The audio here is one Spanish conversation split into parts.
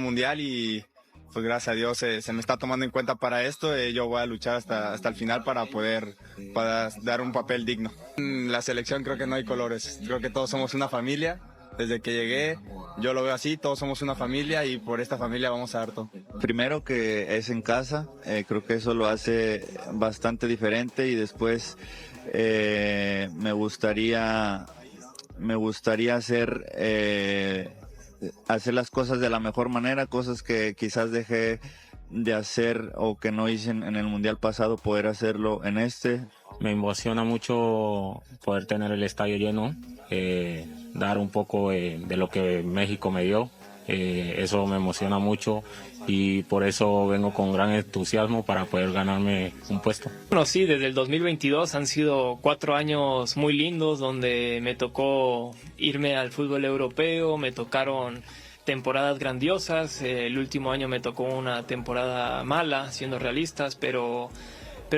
Mundial y pues gracias a Dios se me está tomando en cuenta para esto. Yo voy a luchar hasta el final para dar un papel digno. En la selección creo que no hay colores, creo que todos somos una familia. Desde que llegué yo lo veo así, todos somos una familia y por esta familia vamos a dar todo. Primero que es en casa, creo que eso lo hace bastante diferente y después me gustaría hacer las cosas de la mejor manera, cosas que quizás dejé de hacer o que no hice en el Mundial pasado, poder hacerlo en este. Me emociona mucho poder tener el estadio lleno, dar un poco de lo que México me dio. Eso me emociona mucho y por eso vengo con gran entusiasmo para poder ganarme un puesto. Bueno, sí, desde el 2022 han sido 4 años muy lindos donde me tocó irme al fútbol europeo, me tocaron temporadas grandiosas, el último año me tocó una temporada mala, siendo realistas, pero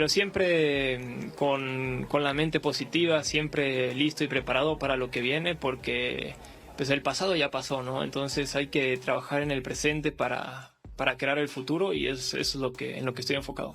siempre con la mente positiva, siempre listo y preparado para lo que viene, porque pues el pasado ya pasó, ¿no? Entonces hay que trabajar en el presente para crear el futuro y eso es en lo que estoy enfocado.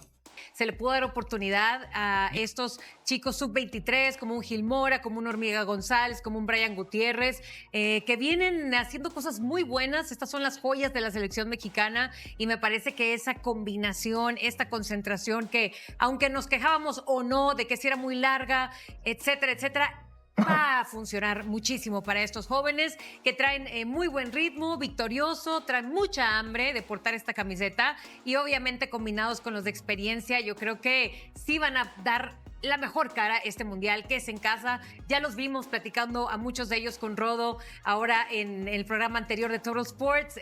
Se le pudo dar oportunidad a estos chicos sub-23, como un Gil Mora, como un Hormiga González, como un Brian Gutiérrez, que vienen haciendo cosas muy buenas. Estas son las joyas de la selección mexicana y me parece que esa combinación, esta concentración que, aunque nos quejábamos o no de que si era muy larga, etcétera, etcétera, va a funcionar muchísimo para estos jóvenes que traen muy buen ritmo, victorioso, traen mucha hambre de portar esta camiseta y obviamente combinados con los de experiencia, yo creo que sí van a dar la mejor cara este mundial, que es en casa. Ya los vimos platicando a muchos de ellos con Rodo ahora en el programa anterior de Total Sports,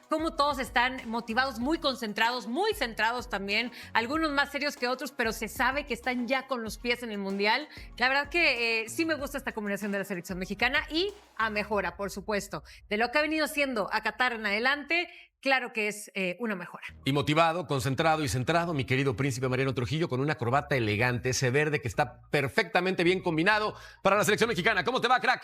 cómo todos están motivados, muy concentrados, muy centrados también, algunos más serios que otros, pero se sabe que están ya con los pies en el mundial. La verdad que sí me gusta esta combinación de la selección mexicana y a mejora, por supuesto, de lo que ha venido siendo a Qatar en adelante. Claro que es una mejora. Y motivado, concentrado y centrado, mi querido príncipe Mariano Trujillo, con una corbata elegante, ese verde que está perfectamente bien combinado para la selección mexicana. ¿Cómo te va, crack?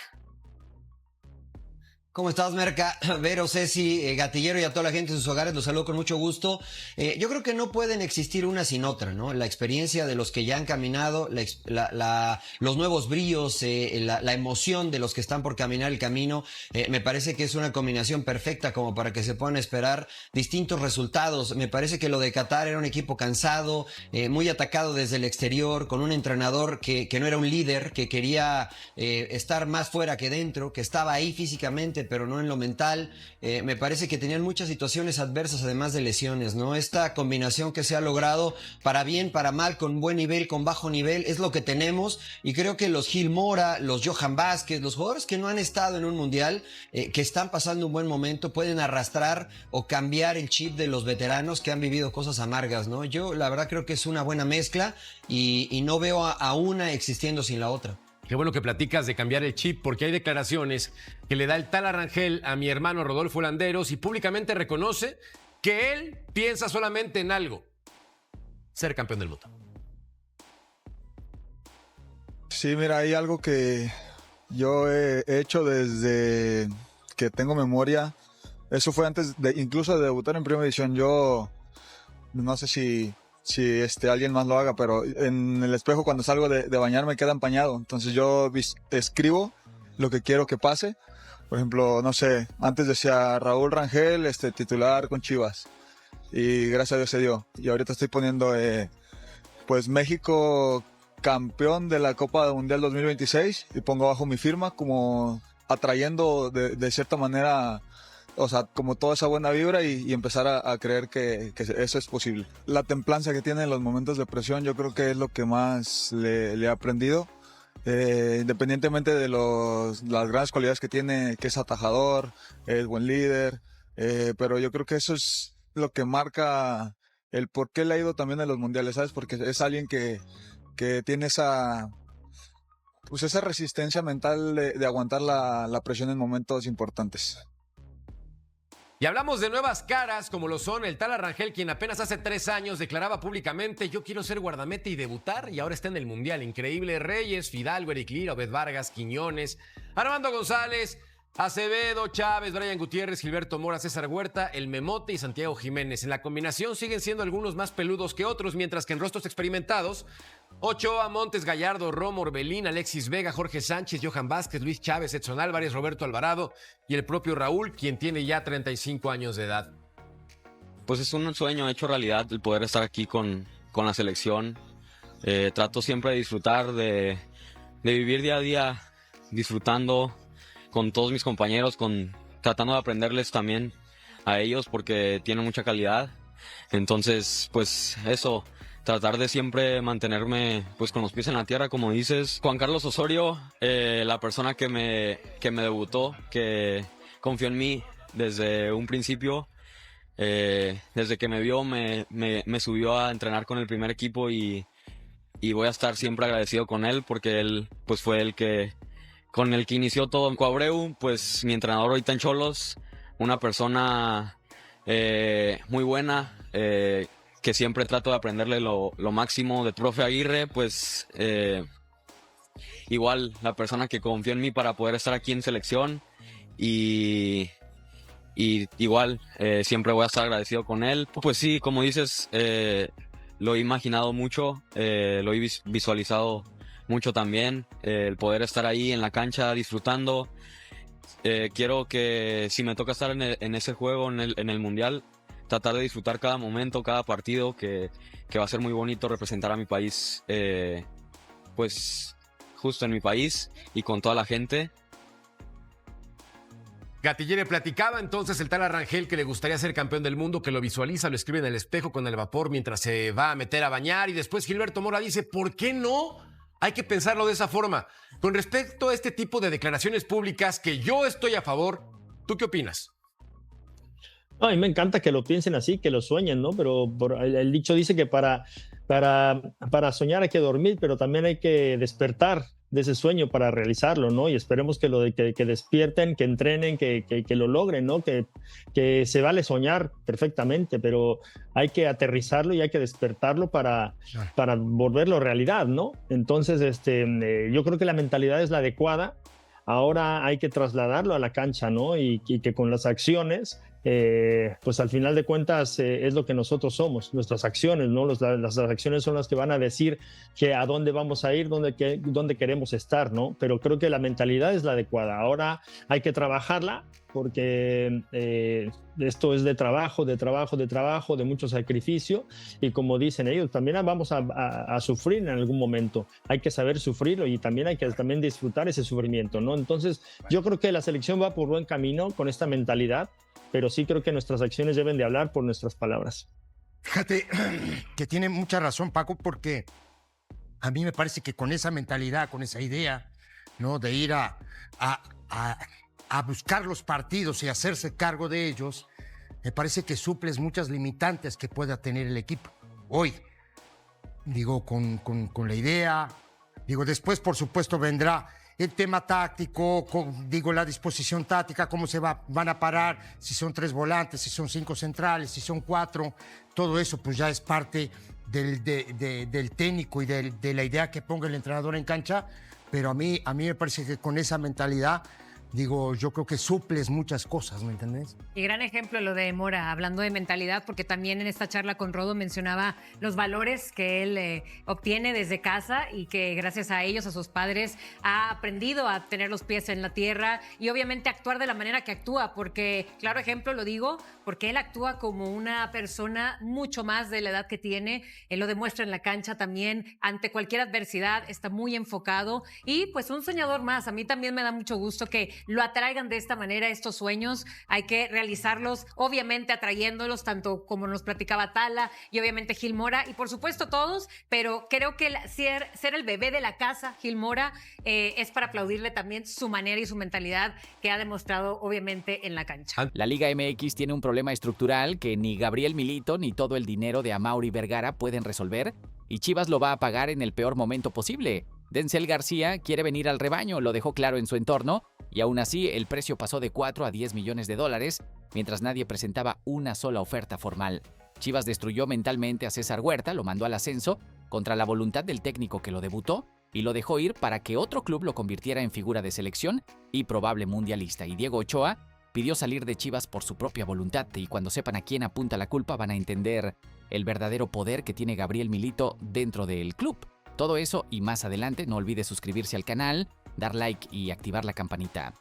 ¿Cómo estás, Merca? Vero, Ceci, Gatillero y a toda la gente en sus hogares, los saludo con mucho gusto. Yo creo que no pueden existir una sin otra, ¿no? La experiencia de los que ya han caminado, los nuevos bríos, la emoción de los que están por caminar el camino, me parece que es una combinación perfecta como para que se puedan esperar distintos resultados. Me parece que lo de Qatar era un equipo cansado, muy atacado desde el exterior, con un entrenador que no era un líder, que quería estar más fuera que dentro, que estaba ahí físicamente, pero no en lo mental. Me parece que tenían muchas situaciones adversas, además de lesiones, ¿no? Esta combinación que se ha logrado, para bien, para mal, con buen nivel, con bajo nivel, es lo que tenemos, y creo que los Gil Mora, los Johan Vázquez, los jugadores que no han estado en un mundial, que están pasando un buen momento, pueden arrastrar o cambiar el chip de los veteranos que han vivido cosas amargas, ¿no? Yo, la verdad, creo que es una buena mezcla y no veo a una existiendo sin la otra. Qué bueno que platicas de cambiar el chip, porque hay declaraciones que le da el Tala Rangel a mi hermano Rodolfo Landeros y públicamente reconoce que él piensa solamente en algo: ser campeón del mundo. Sí, mira, hay algo que yo he hecho desde que tengo memoria. Eso fue antes incluso de debutar en Primera División. Yo no sé si alguien más lo haga, pero en el espejo cuando salgo de bañar me queda empañado. Entonces yo escribo lo que quiero que pase. Por ejemplo, no sé, antes decía Raúl Rangel, titular con Chivas. Y gracias a Dios se dio. Y ahorita estoy poniendo, pues México campeón de la Copa Mundial 2026. Y pongo abajo mi firma como atrayendo de cierta manera, o sea, como toda esa buena vibra y empezar a creer que eso es posible. La templanza que tiene en los momentos de presión, yo creo que es lo que más le he aprendido. Independientemente de las grandes cualidades que tiene, que es atajador, es buen líder, pero yo creo que eso es lo que marca el por qué le ha ido también en los mundiales, ¿sabes? Porque es alguien que tiene esa resistencia mental de aguantar la presión en momentos importantes. Y hablamos de nuevas caras, como lo son el Tala Rangel, quien apenas hace 3 años declaraba públicamente: yo quiero ser guardameta y debutar, y ahora está en el Mundial. Increíble. Reyes, Fidalgo, Eric Lira, Obed Vargas, Quiñones, Armando González, Acevedo, Chávez, Brian Gutiérrez, Gilberto Mora, César Huerta, El Memote y Santiago Jiménez. En la combinación siguen siendo algunos más peludos que otros, mientras que en rostros experimentados, Ochoa, Montes, Gallardo, Romo, Orbelín, Alexis Vega, Jorge Sánchez, Johan Vázquez, Luis Chávez, Edson Álvarez, Roberto Alvarado y el propio Raúl, quien tiene ya 35 años de edad. Pues es un sueño hecho realidad el poder estar aquí con la selección. Trato siempre de disfrutar, de vivir día a día, disfrutando con todos mis compañeros, tratando de aprenderles también a ellos porque tienen mucha calidad. Entonces, pues eso, tratar de siempre mantenerme pues con los pies en la tierra, como dices. Juan Carlos Osorio, la persona que me debutó, que confió en mí desde un principio, desde que me vio me subió a entrenar con el primer equipo y voy a estar siempre agradecido con él porque él pues fue el que con el que inició todo en Coabreu, pues mi entrenador ahorita en Xolos, una persona muy buena, que siempre trato de aprenderle lo máximo de profe Aguirre, pues igual la persona que confió en mí para poder estar aquí en selección y igual siempre voy a estar agradecido con él. Pues sí, como dices, lo he imaginado mucho, lo he visualizado mucho también, el poder estar ahí en la cancha disfrutando. Quiero que si me toca estar en ese juego, en el Mundial, tratar de disfrutar cada momento, cada partido, que va a ser muy bonito representar a mi país, pues justo en mi país y con toda la gente. Gatillere platicaba entonces el tal Arrangel que le gustaría ser campeón del mundo, que lo visualiza, lo escribe en el espejo con el vapor mientras se va a meter a bañar, y después Gilberto Mora dice, ¿por qué no? Hay que pensarlo de esa forma. Con respecto a este tipo de declaraciones públicas, que yo estoy a favor, ¿tú qué opinas? No, a mí me encanta que lo piensen así, que lo sueñen, ¿no? Pero el dicho dice que para soñar hay que dormir, pero también hay que despertar de ese sueño para realizarlo, ¿no? Y esperemos que que despierten, que entrenen, que lo logren, ¿no? Que se vale soñar perfectamente, pero hay que aterrizarlo y hay que despertarlo para volverlo realidad, ¿no? Entonces, yo creo que la mentalidad es la adecuada. Ahora hay que trasladarlo a la cancha, ¿no? Y que con las acciones, pues al final de cuentas es lo que nosotros somos, nuestras acciones, ¿no? Las acciones son las que van a decir que a dónde vamos a ir, dónde queremos estar, ¿no? Pero creo que la mentalidad es la adecuada. Ahora hay que trabajarla porque esto es de trabajo, de mucho sacrificio, y como dicen ellos, también vamos a sufrir en algún momento. Hay que saber sufrirlo y también hay que disfrutar ese sufrimiento, ¿no? Entonces, yo creo que la selección va por buen camino con esta mentalidad, pero sí creo que nuestras acciones deben de hablar por nuestras palabras. Fíjate que tiene mucha razón, Paco, porque a mí me parece que con esa mentalidad, con esa idea, ¿no? De ir a buscar los partidos y hacerse cargo de ellos, me parece que suples muchas limitantes que pueda tener el equipo hoy. Digo, con la idea, digo, después por supuesto vendrá el tema táctico, la disposición táctica, cómo van a parar, si son 3 volantes, si son 5 centrales, si son 4, todo eso pues ya es parte del técnico y de la idea que ponga el entrenador en cancha, pero a mí me parece que con esa mentalidad, digo, yo creo que suples muchas cosas, ¿me entendés? Y gran ejemplo lo de Mora, hablando de mentalidad, porque también en esta charla con Rodo mencionaba los valores que él obtiene desde casa y que gracias a ellos, a sus padres, ha aprendido a tener los pies en la tierra y obviamente actuar de la manera que actúa, porque, claro ejemplo, lo digo, porque él actúa como una persona mucho más de la edad que tiene, él lo demuestra en la cancha también, ante cualquier adversidad, está muy enfocado y pues un soñador más. A mí también me da mucho gusto que lo atraigan de esta manera estos sueños. Hay que realizarlos, obviamente atrayéndolos, tanto como nos platicaba Tala y obviamente Gil Mora y por supuesto todos, pero creo que ser el bebé de la casa, Gil Mora, es para aplaudirle también su manera y su mentalidad que ha demostrado obviamente en la cancha. La Liga MX tiene un problema estructural que ni Gabriel Milito ni todo el dinero de Amaury Vergara pueden resolver y Chivas lo va a pagar en el peor momento posible. Denzel García quiere venir al rebaño, lo dejó claro en su entorno, y aún así el precio pasó de 4 a 10 millones de dólares, mientras nadie presentaba una sola oferta formal. Chivas destruyó mentalmente a César Huerta, lo mandó al ascenso, contra la voluntad del técnico que lo debutó, y lo dejó ir para que otro club lo convirtiera en figura de selección y probable mundialista. Y Diego Ochoa pidió salir de Chivas por su propia voluntad, y cuando sepan a quién apunta la culpa van a entender el verdadero poder que tiene Gabriel Milito dentro del club. Todo eso y más adelante. No olvide suscribirse al canal, dar like y activar la campanita.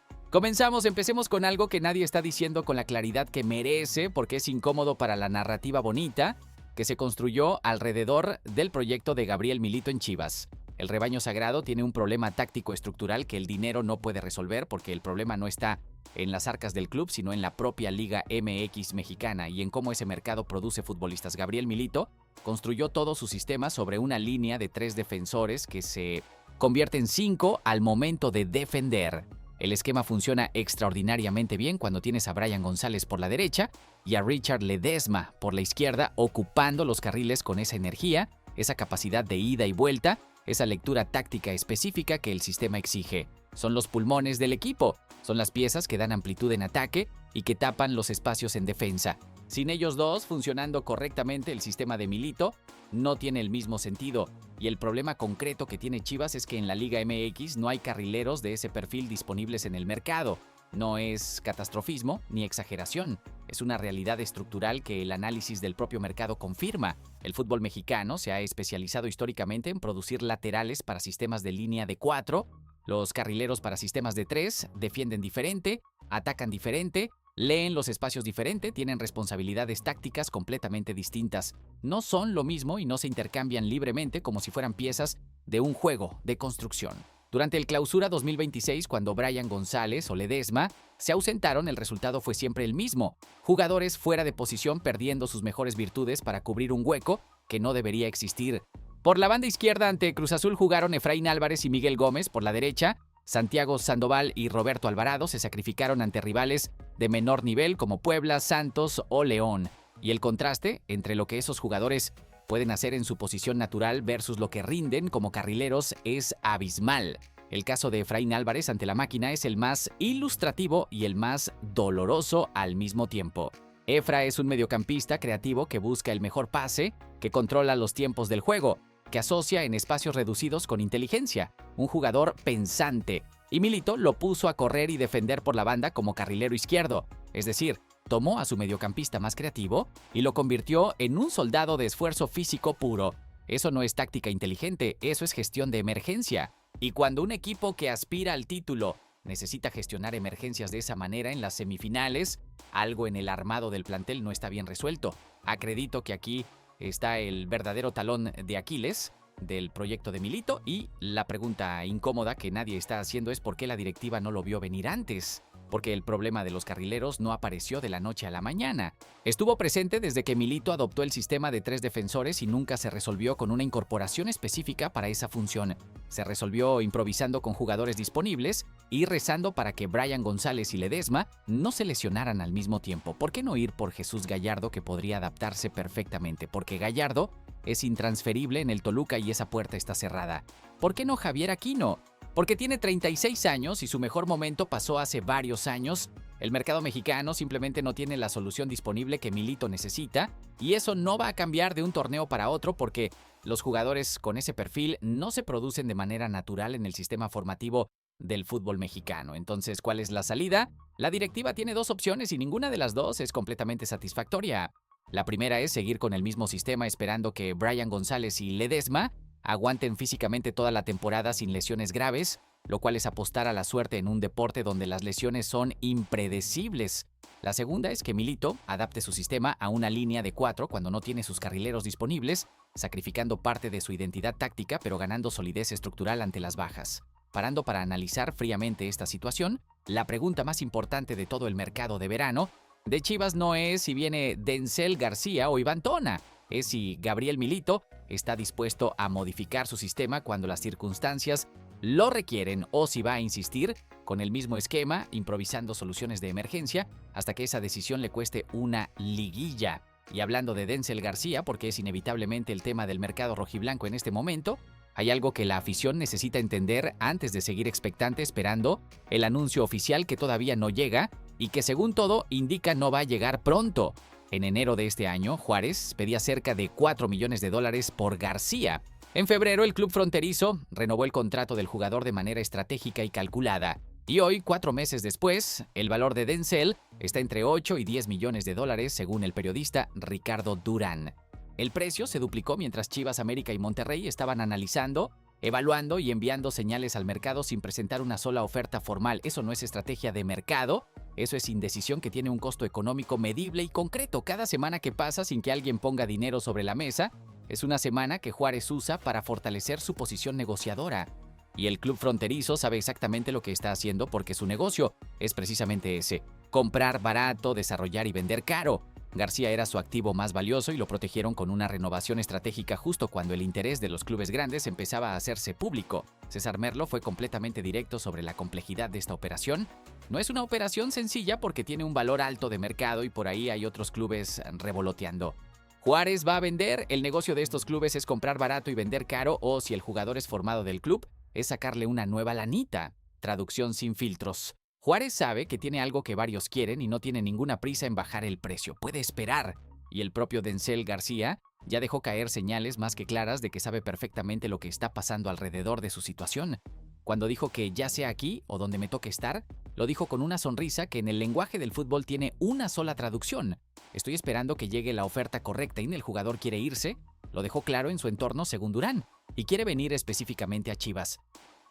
Empecemos con algo que nadie está diciendo con la claridad que merece, porque es incómodo para la narrativa bonita que se construyó alrededor del proyecto de Gabriel Milito en Chivas. El rebaño sagrado tiene un problema táctico estructural que el dinero no puede resolver, porque el problema no está en las arcas del club, sino en la propia Liga MX mexicana y en cómo ese mercado produce futbolistas. Gabriel Milito construyó todo su sistema sobre una línea de 3 defensores que se convierte en 5 al momento de defender. El esquema funciona extraordinariamente bien cuando tienes a Brian González por la derecha y a Richard Ledesma por la izquierda, ocupando los carriles con esa energía, esa capacidad de ida y vuelta, esa lectura táctica específica que el sistema exige. Son los pulmones del equipo, son las piezas que dan amplitud en ataque y que tapan los espacios en defensa. Sin ellos dos funcionando correctamente, el sistema de Milito no tiene el mismo sentido. Y el problema concreto que tiene Chivas es que en la Liga MX no hay carrileros de ese perfil disponibles en el mercado. No es catastrofismo ni exageración. Es una realidad estructural que el análisis del propio mercado confirma. El fútbol mexicano se ha especializado históricamente en producir laterales para sistemas de línea de 4, los carrileros para sistemas de 3, defienden diferente, atacan diferente, leen los espacios diferente, tienen responsabilidades tácticas completamente distintas. No son lo mismo y no se intercambian libremente como si fueran piezas de un juego de construcción. Durante el Clausura 2026, cuando Brian González o Ledesma se ausentaron, el resultado fue siempre el mismo. Jugadores fuera de posición perdiendo sus mejores virtudes para cubrir un hueco que no debería existir. Por la banda izquierda ante Cruz Azul jugaron Efraín Álvarez y Miguel Gómez. Por la derecha, Santiago Sandoval y Roberto Alvarado se sacrificaron ante rivales de menor nivel como Puebla, Santos o León. Y el contraste entre lo que esos jugadores pueden hacer en su posición natural versus lo que rinden como carrileros es abismal. El caso de Efraín Álvarez ante la máquina es el más ilustrativo y el más doloroso al mismo tiempo. Efra es un mediocampista creativo que busca el mejor pase, que controla los tiempos del juego, que asocia en espacios reducidos con inteligencia, un jugador pensante. Y Milito lo puso a correr y defender por la banda como carrilero izquierdo, es decir, tomó a su mediocampista más creativo y lo convirtió en un soldado de esfuerzo físico puro. Eso no es táctica inteligente, eso es gestión de emergencia. Y cuando un equipo que aspira al título necesita gestionar emergencias de esa manera en las semifinales, algo en el armado del plantel no está bien resuelto. Acredito que aquí está el verdadero talón de Aquiles del proyecto de Milito, y la pregunta incómoda que nadie está haciendo es por qué la directiva no lo vio venir antes. Porque el problema de los carrileros no apareció de la noche a la mañana. Estuvo presente desde que Milito adoptó el sistema de 3 defensores y nunca se resolvió con una incorporación específica para esa función. Se resolvió improvisando con jugadores disponibles y rezando para que Brian González y Ledesma no se lesionaran al mismo tiempo. ¿Por qué no ir por Jesús Gallardo, que podría adaptarse perfectamente? Porque Gallardo es intransferible en el Toluca y esa puerta está cerrada. ¿Por qué no Javier Aquino? Porque tiene 36 años y su mejor momento pasó hace varios años. El mercado mexicano simplemente no tiene la solución disponible que Milito necesita, y eso no va a cambiar de un torneo para otro porque los jugadores con ese perfil no se producen de manera natural en el sistema formativo del fútbol mexicano. Entonces, ¿cuál es la salida? La directiva tiene 2 opciones y ninguna de las 2 es completamente satisfactoria. La primera es seguir con el mismo sistema esperando que Brian González y Ledesma aguanten físicamente toda la temporada sin lesiones graves, lo cual es apostar a la suerte en un deporte donde las lesiones son impredecibles. La segunda es que Milito adapte su sistema a una línea de 4 cuando no tiene sus carrileros disponibles, sacrificando parte de su identidad táctica pero ganando solidez estructural ante las bajas. Parando para analizar fríamente esta situación, la pregunta más importante de todo el mercado de verano de Chivas no es si viene Denzel García o Iván Tona, es si Gabriel Milito está dispuesto a modificar su sistema cuando las circunstancias lo requieren o si va a insistir con el mismo esquema, improvisando soluciones de emergencia hasta que esa decisión le cueste una liguilla. Y hablando de Denzel García, porque es inevitablemente el tema del mercado rojiblanco en este momento, hay algo que la afición necesita entender antes de seguir expectante esperando el anuncio oficial que todavía no llega y que según todo indica no va a llegar pronto. En enero de este año, Juárez pedía cerca de $4 millones por García. En febrero, el club fronterizo renovó el contrato del jugador de manera estratégica y calculada. Y hoy, 4 meses después, el valor de Denzel está entre 8 y 10 millones de dólares, según el periodista Ricardo Durán. El precio se duplicó mientras Chivas, América y Monterrey estaban analizando, evaluando y enviando señales al mercado sin presentar una sola oferta formal. Eso no es estrategia de mercado, eso es indecisión que tiene un costo económico medible y concreto. Cada semana que pasa sin que alguien ponga dinero sobre la mesa es una semana que Juárez usa para fortalecer su posición negociadora. Y el club fronterizo sabe exactamente lo que está haciendo porque su negocio es precisamente ese: comprar barato, desarrollar y vender caro. García era su activo más valioso y lo protegieron con una renovación estratégica justo cuando el interés de los clubes grandes empezaba a hacerse público. César Merlo fue completamente directo sobre la complejidad de esta operación. No es una operación sencilla porque tiene un valor alto de mercado y por ahí hay otros clubes revoloteando. Juárez va a vender, el negocio de estos clubes es comprar barato y vender caro, o si el jugador es formado del club, es sacarle una nueva lanita. Traducción sin filtros. Juárez sabe que tiene algo que varios quieren y no tiene ninguna prisa en bajar el precio. Puede esperar. Y el propio Denzel García ya dejó caer señales más que claras de que sabe perfectamente lo que está pasando alrededor de su situación. Cuando dijo que ya sea aquí o donde me toque estar, lo dijo con una sonrisa que en el lenguaje del fútbol tiene una sola traducción. Estoy esperando que llegue la oferta correcta y el jugador quiere irse. Lo dejó claro en su entorno según Durán. Y quiere venir específicamente a Chivas.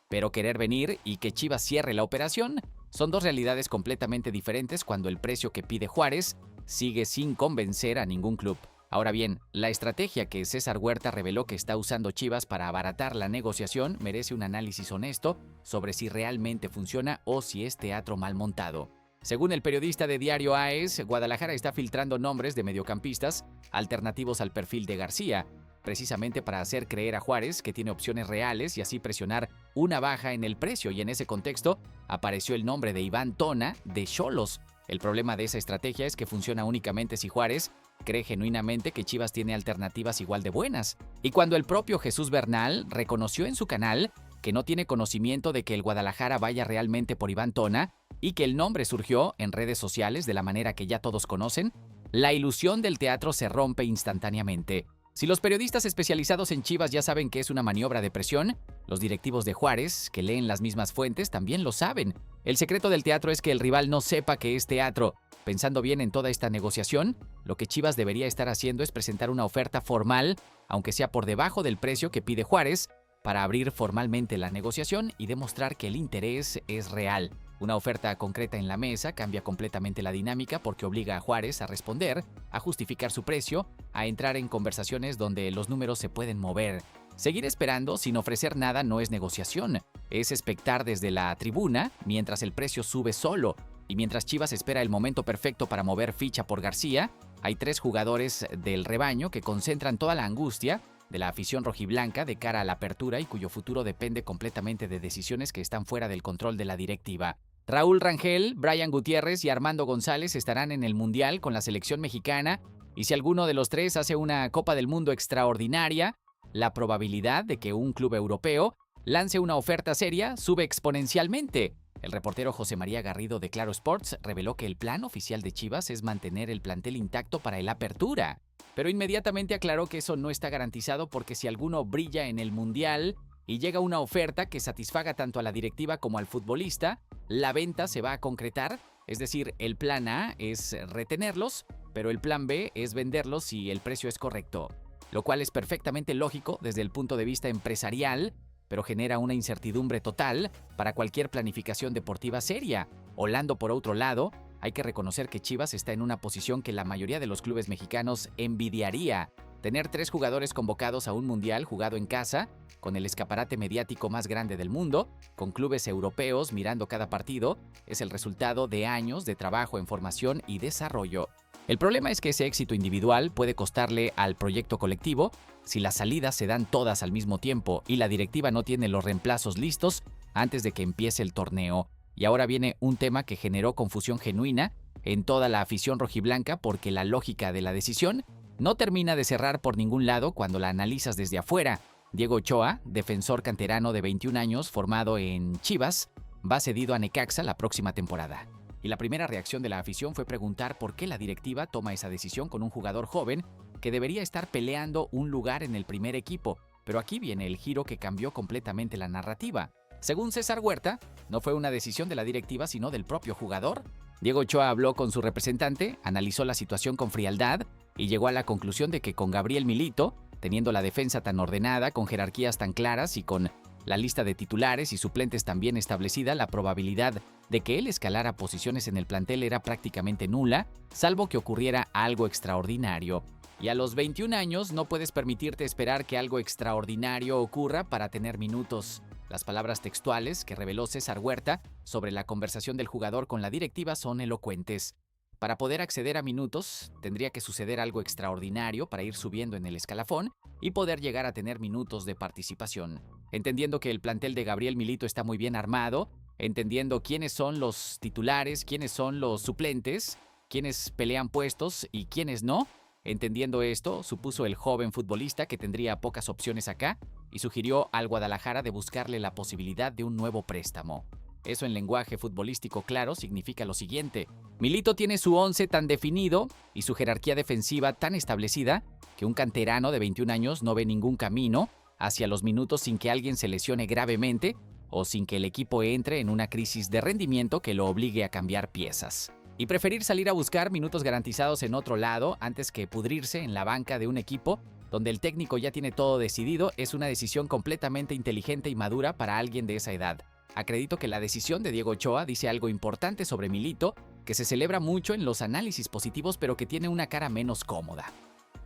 Pero querer venir y que Chivas cierre la operación son dos realidades completamente diferentes cuando el precio que pide Juárez sigue sin convencer a ningún club. Ahora bien, la estrategia que César Huerta reveló que está usando Chivas para abaratar la negociación merece un análisis honesto sobre si realmente funciona o si es teatro mal montado. Según el periodista de Diario AES, Guadalajara está filtrando nombres de mediocampistas alternativos al perfil de García, precisamente para hacer creer a Juárez que tiene opciones reales y así presionar una baja en el precio, y en ese contexto apareció el nombre de Iván Tona de Xolos. El problema de esa estrategia es que funciona únicamente si Juárez cree genuinamente que Chivas tiene alternativas igual de buenas. Y cuando el propio Jesús Bernal reconoció en su canal que no tiene conocimiento de que el Guadalajara vaya realmente por Iván Tona y que el nombre surgió en redes sociales de la manera que ya todos conocen, la ilusión del teatro se rompe instantáneamente. Si los periodistas especializados en Chivas ya saben que es una maniobra de presión, los directivos de Juárez, que leen las mismas fuentes, también lo saben. El secreto del teatro es que el rival no sepa que es teatro. Pensando bien en toda esta negociación, lo que Chivas debería estar haciendo es presentar una oferta formal, aunque sea por debajo del precio que pide Juárez, para abrir formalmente la negociación y demostrar que el interés es real. Una oferta concreta en la mesa cambia completamente la dinámica porque obliga a Juárez a responder, a justificar su precio, a entrar en conversaciones donde los números se pueden mover. Seguir esperando sin ofrecer nada no es negociación, es expectar desde la tribuna mientras el precio sube solo. Y mientras Chivas espera el momento perfecto para mover ficha por García, hay 3 jugadores del rebaño que concentran toda la angustia de la afición rojiblanca de cara a la apertura y cuyo futuro depende completamente de decisiones que están fuera del control de la directiva. Raúl Rangel, Brian Gutiérrez y Armando González estarán en el Mundial con la selección mexicana, y si alguno de los 3 hace una Copa del Mundo extraordinaria, la probabilidad de que un club europeo lance una oferta seria sube exponencialmente. El reportero José María Garrido de Claro Sports reveló que el plan oficial de Chivas es mantener el plantel intacto para el Apertura, pero inmediatamente aclaró que eso no está garantizado porque si alguno brilla en el Mundial y llega una oferta que satisfaga tanto a la directiva como al futbolista, la venta se va a concretar. Es decir, el plan A es retenerlos, pero el plan B es venderlos si el precio es correcto, lo cual es perfectamente lógico desde el punto de vista empresarial, pero genera una incertidumbre total para cualquier planificación deportiva seria. Holando, por otro lado, hay que reconocer que Chivas está en una posición que la mayoría de los clubes mexicanos envidiaría. Tener 3 jugadores convocados a un mundial jugado en casa, con el escaparate mediático más grande del mundo, con clubes europeos mirando cada partido, es el resultado de años de trabajo en formación y desarrollo. El problema es que ese éxito individual puede costarle al proyecto colectivo si las salidas se dan todas al mismo tiempo y la directiva no tiene los reemplazos listos antes de que empiece el torneo. Y ahora viene un tema que generó confusión genuina en toda la afición rojiblanca porque la lógica de la decisión no termina de cerrar por ningún lado cuando la analizas desde afuera. Diego Ochoa, defensor canterano de 21 años formado en Chivas, va cedido a Necaxa la próxima temporada. Y la primera reacción de la afición fue preguntar por qué la directiva toma esa decisión con un jugador joven que debería estar peleando un lugar en el primer equipo. Pero aquí viene el giro que cambió completamente la narrativa. Según César Huerta, no fue una decisión de la directiva, sino del propio jugador. Diego Ochoa habló con su representante, analizó la situación con frialdad y llegó a la conclusión de que con Gabriel Milito, teniendo la defensa tan ordenada, con jerarquías tan claras y con la lista de titulares y suplentes tan bien establecida, la probabilidad de que él escalara posiciones en el plantel era prácticamente nula, salvo que ocurriera algo extraordinario. Y a los 21 años no puedes permitirte esperar que algo extraordinario ocurra para tener minutos. Las palabras textuales que reveló César Huerta sobre la conversación del jugador con la directiva son elocuentes. Para poder acceder a minutos, tendría que suceder algo extraordinario para ir subiendo en el escalafón y poder llegar a tener minutos de participación. Entendiendo que el plantel de Gabriel Milito está muy bien armado, entendiendo quiénes son los titulares, quiénes son los suplentes, quiénes pelean puestos y quiénes no. Entendiendo esto, supuso el joven futbolista que tendría pocas opciones acá y sugirió al Guadalajara de buscarle la posibilidad de un nuevo préstamo. Eso en lenguaje futbolístico claro significa lo siguiente: Milito tiene su 11 tan definido y su jerarquía defensiva tan establecida que un canterano de 21 años no ve ningún camino hacia los minutos sin que alguien se lesione gravemente o sin que el equipo entre en una crisis de rendimiento que lo obligue a cambiar piezas. Y preferir salir a buscar minutos garantizados en otro lado antes que pudrirse en la banca de un equipo donde el técnico ya tiene todo decidido es una decisión completamente inteligente y madura para alguien de esa edad. Acredito que la decisión de Diego Ochoa dice algo importante sobre Milito, que se celebra mucho en los análisis positivos pero que tiene una cara menos cómoda.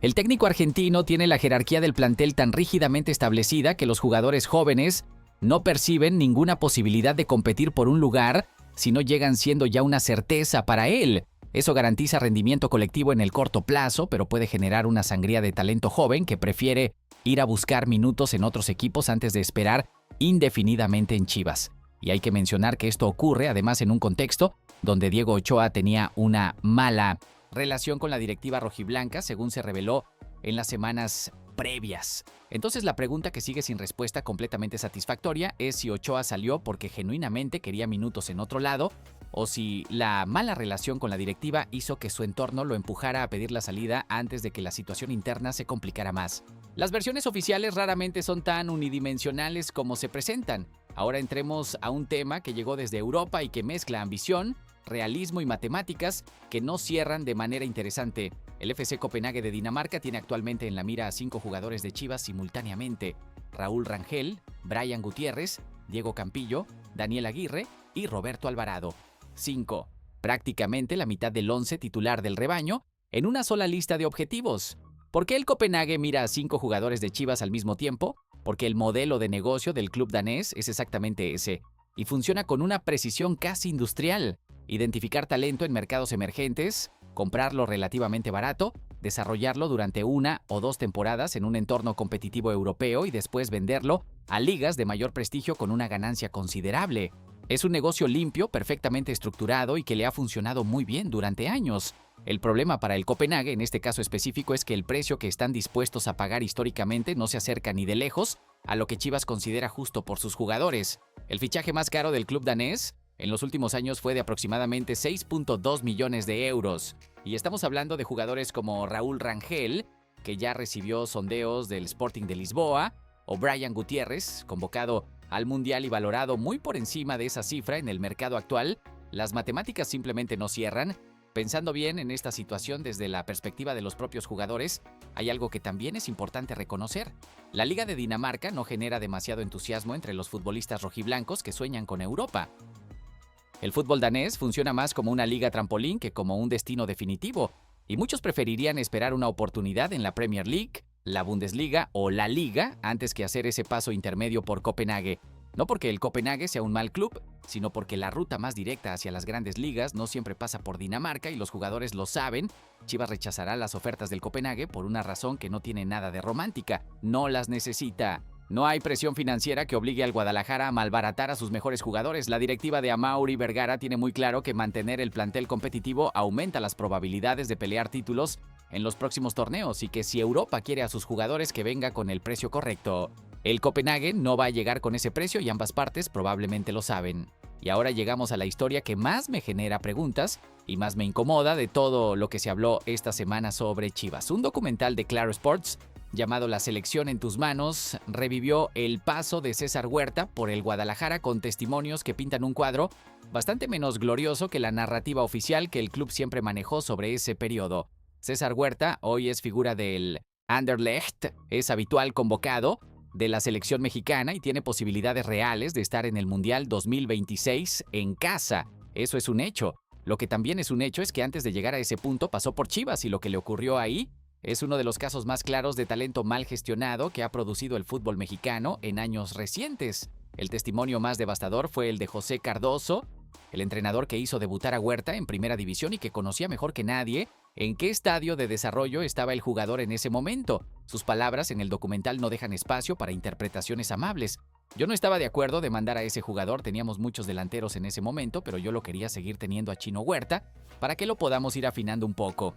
El técnico argentino tiene la jerarquía del plantel tan rígidamente establecida que los jugadores jóvenes no perciben ninguna posibilidad de competir por un lugar si no llegan siendo ya una certeza para él. Eso garantiza rendimiento colectivo en el corto plazo, pero puede generar una sangría de talento joven que prefiere ir a buscar minutos en otros equipos antes de esperar indefinidamente en Chivas. Y hay que mencionar que esto ocurre además en un contexto donde Diego Ochoa tenía una mala relación con la directiva rojiblanca, según se reveló en las semanas previas. Entonces la pregunta que sigue sin respuesta completamente satisfactoria es si Ochoa salió porque genuinamente quería minutos en otro lado o si la mala relación con la directiva hizo que su entorno lo empujara a pedir la salida antes de que la situación interna se complicara más. Las versiones oficiales raramente son tan unidimensionales como se presentan. Ahora entremos a un tema que llegó desde Europa y que mezcla ambición, realismo y matemáticas que no cierran de manera interesante. El FC Copenhague de Dinamarca tiene actualmente en la mira a 5 jugadores de Chivas simultáneamente: Raúl Rangel, Brian Gutiérrez, Diego Campillo, Daniel Aguirre y Roberto Alvarado. 5. Prácticamente la mitad del 11 titular del rebaño en una sola lista de objetivos. ¿Por qué el Copenhague mira a 5 jugadores de Chivas al mismo tiempo? Porque el modelo de negocio del club danés es exactamente ese y funciona con una precisión casi industrial. Identificar talento en mercados emergentes, comprarlo relativamente barato, desarrollarlo durante 1 o 2 temporadas en un entorno competitivo europeo y después venderlo a ligas de mayor prestigio con una ganancia considerable. Es un negocio limpio, perfectamente estructurado y que le ha funcionado muy bien durante años. El problema para el Copenhague, en este caso específico, es que el precio que están dispuestos a pagar históricamente no se acerca ni de lejos a lo que Chivas considera justo por sus jugadores. El fichaje más caro del club danés en los últimos años fue de aproximadamente 6.2 millones de euros. Y estamos hablando de jugadores como Raúl Rangel, que ya recibió sondeos del Sporting de Lisboa, o Brian Gutiérrez, convocado al Mundial y valorado muy por encima de esa cifra en el mercado actual. Las matemáticas simplemente no cierran. Pensando bien en esta situación desde la perspectiva de los propios jugadores, hay algo que también es importante reconocer. La Liga de Dinamarca no genera demasiado entusiasmo entre los futbolistas rojiblancos que sueñan con Europa. El fútbol danés funciona más como una liga trampolín que como un destino definitivo, y muchos preferirían esperar una oportunidad en la Premier League, la Bundesliga o la Liga antes que hacer ese paso intermedio por Copenhague. No porque el Copenhague sea un mal club, sino porque la ruta más directa hacia las grandes ligas no siempre pasa por Dinamarca y los jugadores lo saben. Chivas rechazará las ofertas del Copenhague por una razón que no tiene nada de romántica. No las necesita. No hay presión financiera que obligue al Guadalajara a malbaratar a sus mejores jugadores. La directiva de Amaury Vergara tiene muy claro que mantener el plantel competitivo aumenta las probabilidades de pelear títulos en los próximos torneos y que si Europa quiere a sus jugadores que venga con el precio correcto. El Copenhague no va a llegar con ese precio y ambas partes probablemente lo saben. Y ahora llegamos a la historia que más me genera preguntas y más me incomoda de todo lo que se habló esta semana sobre Chivas. Un documental de Claro Sports llamado La Selección en tus manos, revivió el paso de César Huerta por el Guadalajara con testimonios que pintan un cuadro bastante menos glorioso que la narrativa oficial que el club siempre manejó sobre ese periodo. César Huerta hoy es figura del Anderlecht, es habitual convocado de la selección mexicana y tiene posibilidades reales de estar en el Mundial 2026 en casa. Eso es un hecho. Lo que también es un hecho es que antes de llegar a ese punto pasó por Chivas y lo que le ocurrió ahí es uno de los casos más claros de talento mal gestionado que ha producido el fútbol mexicano en años recientes. El testimonio más devastador fue el de José Cardoso, el entrenador que hizo debutar a Huerta en Primera División y que conocía mejor que nadie en qué estadio de desarrollo estaba el jugador en ese momento. Sus palabras en el documental no dejan espacio para interpretaciones amables. Yo no estaba de acuerdo de mandar a ese jugador, teníamos muchos delanteros en ese momento, pero yo lo quería seguir teniendo a Chino Huerta para que lo podamos ir afinando un poco.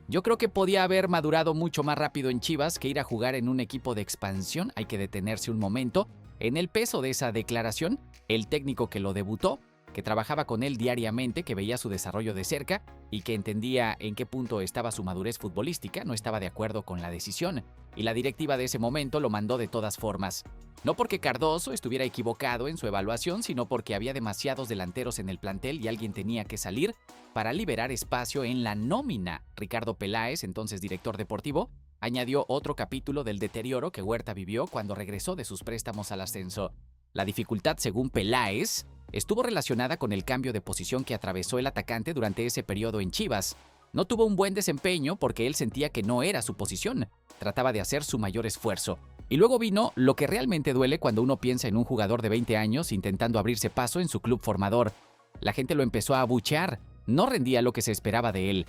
Yo creo que podía haber madurado mucho más rápido en Chivas que ir a jugar en un equipo de expansión. Hay que detenerse un momento en el peso de esa declaración. El técnico que lo debutó, que trabajaba con él diariamente, que veía su desarrollo de cerca y que entendía en qué punto estaba su madurez futbolística, no estaba de acuerdo con la decisión. Y la directiva de ese momento lo mandó de todas formas. No porque Cardoso estuviera equivocado en su evaluación, sino porque había demasiados delanteros en el plantel y alguien tenía que salir para liberar espacio en la nómina. Ricardo Peláez, entonces director deportivo, añadió otro capítulo del deterioro que Huerta vivió cuando regresó de sus préstamos al ascenso. La dificultad, según Peláez, estuvo relacionada con el cambio de posición que atravesó el atacante durante ese periodo en Chivas. No tuvo un buen desempeño porque él sentía que no era su posición. Trataba de hacer su mayor esfuerzo. Y luego vino lo que realmente duele cuando uno piensa en un jugador de 20 años intentando abrirse paso en su club formador. La gente lo empezó a abuchear. No rendía lo que se esperaba de él.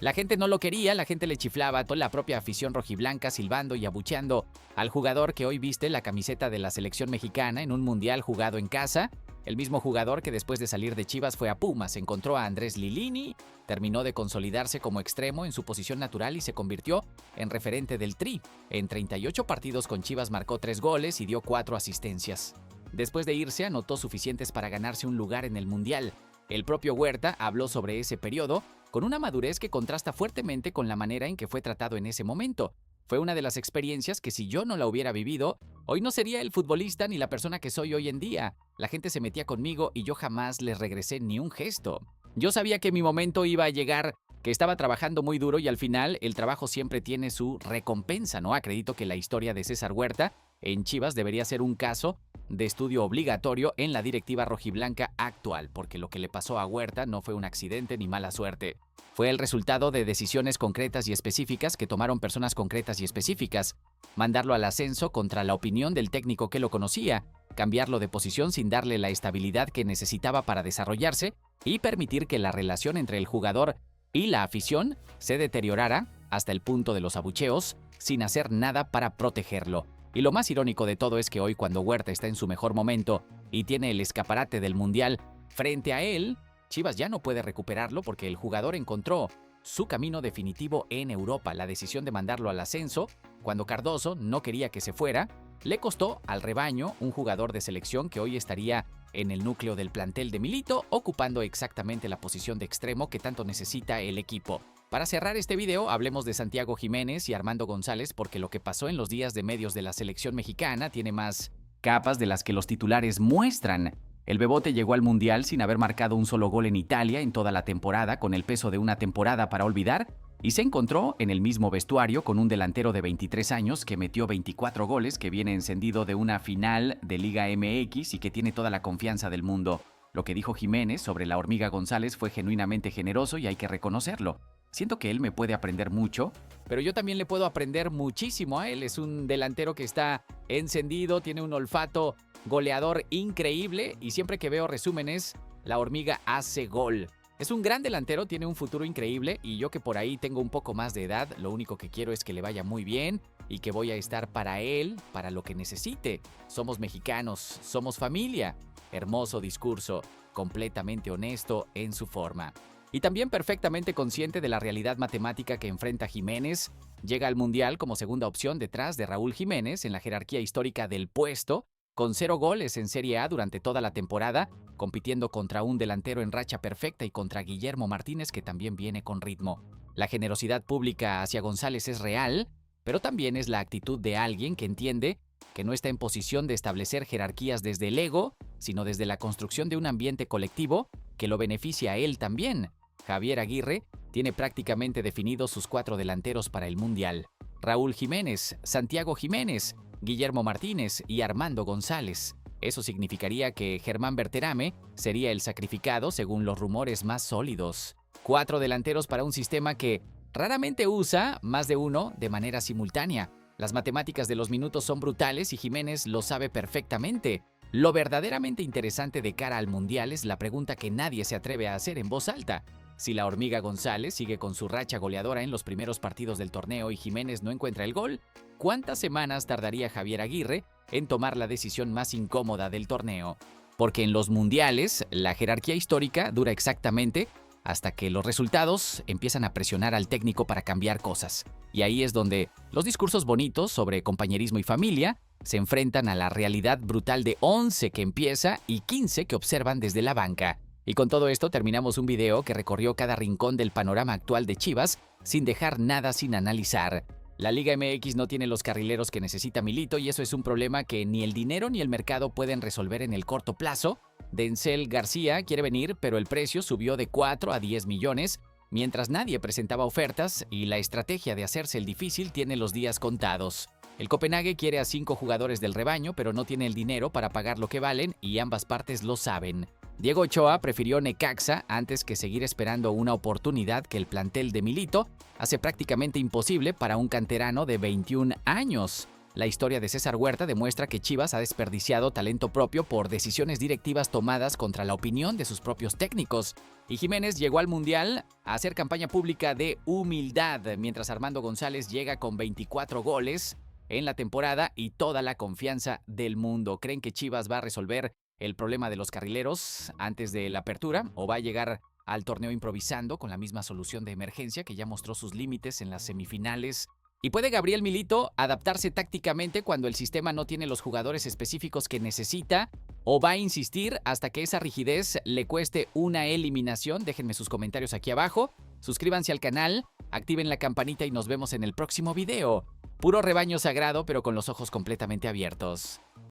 La gente no lo quería, la gente le chiflaba, toda la propia afición rojiblanca silbando y abucheando al jugador que hoy viste la camiseta de la selección mexicana en un mundial jugado en casa. El mismo jugador que después de salir de Chivas fue a Pumas, encontró a Andrés Lilini, terminó de consolidarse como extremo en su posición natural y se convirtió en referente del Tri. En 38 partidos con Chivas marcó 3 goles y dio 4 asistencias. Después de irse anotó suficientes para ganarse un lugar en el mundial. El propio Huerta habló sobre ese periodo con una madurez que contrasta fuertemente con la manera en que fue tratado en ese momento. Fue una de las experiencias que si yo no la hubiera vivido, hoy no sería el futbolista ni la persona que soy hoy en día. La gente se metía conmigo y yo jamás les regresé ni un gesto. Yo sabía que mi momento iba a llegar, que estaba trabajando muy duro y al final el trabajo siempre tiene su recompensa, ¿no? Acredito que la historia de César Huerta en Chivas debería ser un caso de estudio obligatorio en la directiva rojiblanca actual, porque lo que le pasó a Huerta no fue un accidente ni mala suerte. Fue el resultado de decisiones concretas y específicas que tomaron personas concretas y específicas. Mandarlo al ascenso contra la opinión del técnico que lo conocía, cambiarlo de posición sin darle la estabilidad que necesitaba para desarrollarse y permitir que la relación entre el jugador y la afición se deteriorara hasta el punto de los abucheos sin hacer nada para protegerlo. Y lo más irónico de todo es que hoy, cuando Huerta está en su mejor momento y tiene el escaparate del Mundial frente a él, Chivas ya no puede recuperarlo porque el jugador encontró su camino definitivo en Europa. La decisión de mandarlo al ascenso, cuando Cardoso no quería que se fuera, le costó al rebaño un jugador de selección que hoy estaría en el núcleo del plantel de Milito, ocupando exactamente la posición de extremo que tanto necesita el equipo. Para cerrar este video, hablemos de Santiago Jiménez y Armando González, porque lo que pasó en los días de medios de la selección mexicana tiene más capas de las que los titulares muestran. El Bebote llegó al Mundial sin haber marcado un solo gol en Italia en toda la temporada, con el peso de una temporada para olvidar, y se encontró en el mismo vestuario con un delantero de 23 años que metió 24 goles, que viene encendido de una final de Liga MX y que tiene toda la confianza del mundo. Lo que dijo Jiménez sobre la Hormiga González fue genuinamente generoso y hay que reconocerlo. Siento que él me puede aprender mucho, pero yo también le puedo aprender muchísimo a él. Es un delantero que está encendido, tiene un olfato goleador increíble y siempre que veo resúmenes, la Hormiga hace gol. Es un gran delantero, tiene un futuro increíble y yo que por ahí tengo un poco más de edad, lo único que quiero es que le vaya muy bien y que voy a estar para él, para lo que necesite. Somos mexicanos, somos familia. Hermoso discurso, completamente honesto en su forma. Y también perfectamente consciente de la realidad matemática que enfrenta Jiménez, llega al Mundial como segunda opción detrás de Raúl Jiménez en la jerarquía histórica del puesto, con 0 goles en Serie A durante toda la temporada, compitiendo contra un delantero en racha perfecta y contra Guillermo Martínez, que también viene con ritmo. La generosidad pública hacia González es real, pero también es la actitud de alguien que entiende que no está en posición de establecer jerarquías desde el ego, sino desde la construcción de un ambiente colectivo que lo beneficia a él también. Javier Aguirre tiene prácticamente definidos sus 4 delanteros para el Mundial: Raúl Jiménez, Santiago Jiménez, Guillermo Martínez y Armando González. Eso significaría que Germán Berterame sería el sacrificado según los rumores más sólidos. 4 delanteros para un sistema que raramente usa más de uno de manera simultánea. Las matemáticas de los minutos son brutales y Jiménez lo sabe perfectamente. Lo verdaderamente interesante de cara al Mundial es la pregunta que nadie se atreve a hacer en voz alta. Si la Hormiga González sigue con su racha goleadora en los primeros partidos del torneo y Jiménez no encuentra el gol, ¿cuántas semanas tardaría Javier Aguirre en tomar la decisión más incómoda del torneo? Porque en los mundiales, la jerarquía histórica dura exactamente hasta que los resultados empiezan a presionar al técnico para cambiar cosas. Y ahí es donde los discursos bonitos sobre compañerismo y familia se enfrentan a la realidad brutal de 11 que empieza y 15 que observan desde la banca. Y con todo esto terminamos un video que recorrió cada rincón del panorama actual de Chivas sin dejar nada sin analizar. La Liga MX no tiene los carrileros que necesita Milito y eso es un problema que ni el dinero ni el mercado pueden resolver en el corto plazo. Denzel García quiere venir, pero el precio subió de 4 a 10 millones, mientras nadie presentaba ofertas y la estrategia de hacerse el difícil tiene los días contados. El Copenhague quiere a 5 jugadores del rebaño, pero no tiene el dinero para pagar lo que valen y ambas partes lo saben. Diego Ochoa prefirió Necaxa antes que seguir esperando una oportunidad que el plantel de Milito hace prácticamente imposible para un canterano de 21 años. La historia de César Huerta demuestra que Chivas ha desperdiciado talento propio por decisiones directivas tomadas contra la opinión de sus propios técnicos. Y Jiménez llegó al Mundial a hacer campaña pública de humildad, mientras Armando González llega con 24 goles en la temporada y toda la confianza del mundo. ¿Creen que Chivas va a resolver el problema de los carrileros antes de la apertura o va a llegar al torneo improvisando con la misma solución de emergencia que ya mostró sus límites en las semifinales? ¿Y puede Gabriel Milito adaptarse tácticamente cuando el sistema no tiene los jugadores específicos que necesita? ¿O va a insistir hasta que esa rigidez le cueste una eliminación? Déjenme sus comentarios aquí abajo. Suscríbanse al canal, activen la campanita y nos vemos en el próximo video. Puro rebaño sagrado, pero con los ojos completamente abiertos.